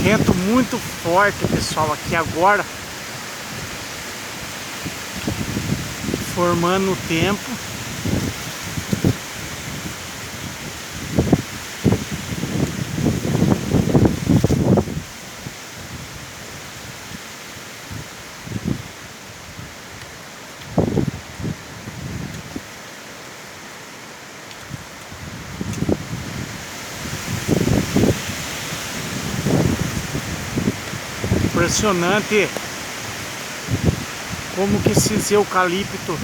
Vento muito forte, pessoal, aqui agora, formando o tempo. Impressionante como que esses eucalipto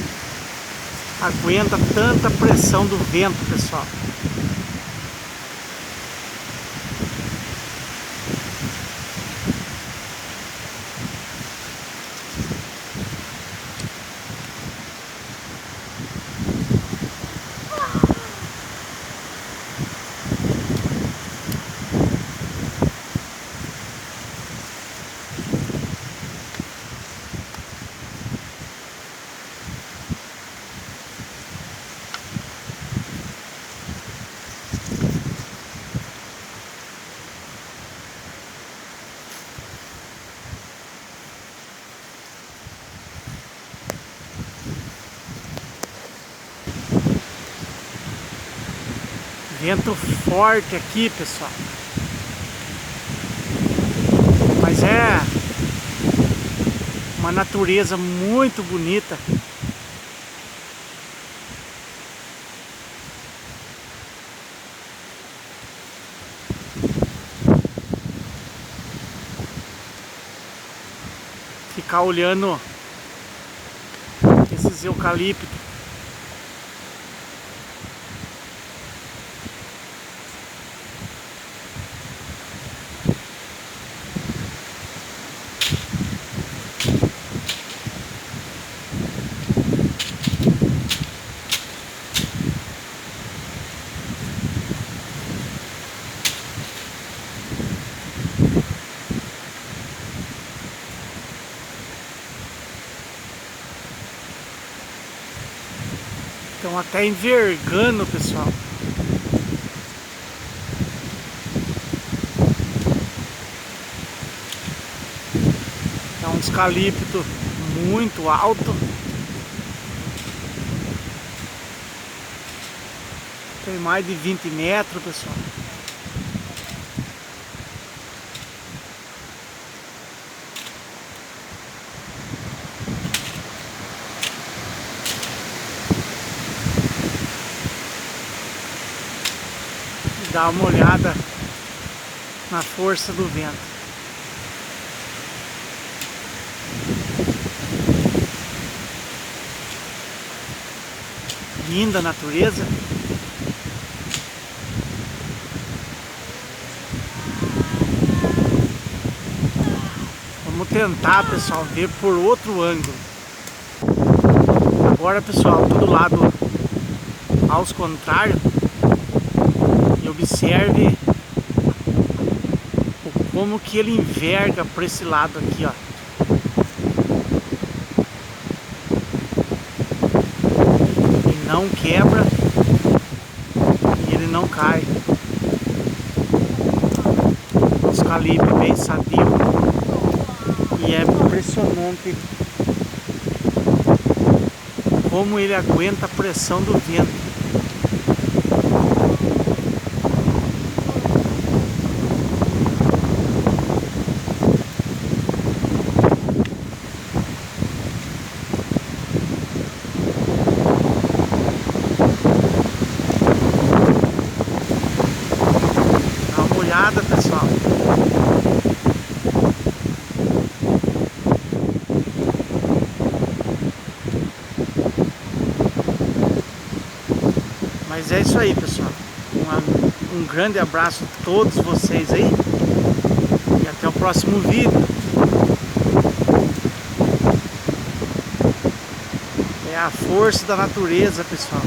aguenta tanta pressão do vento, pessoal. Vento forte aqui, pessoal. Mas é uma natureza muito bonita. Ficar olhando esses eucaliptos. Estão até envergando, pessoal. É um eucalipto muito alto. Tem mais de 20 metros, pessoal. Dá uma olhada na força do vento. Linda natureza. Vamos tentar, pessoal, ver por outro ângulo. Agora, pessoal, do lado aos contrários. E observe como que ele enverga para esse lado aqui, ó. Ele não quebra e ele não cai. Os calibres bem sadio. E é impressionante como ele aguenta a pressão do vento. Pessoal, mas é isso aí, pessoal. Um grande abraço a todos vocês aí e até o próximo vídeo. É a força da natureza, pessoal.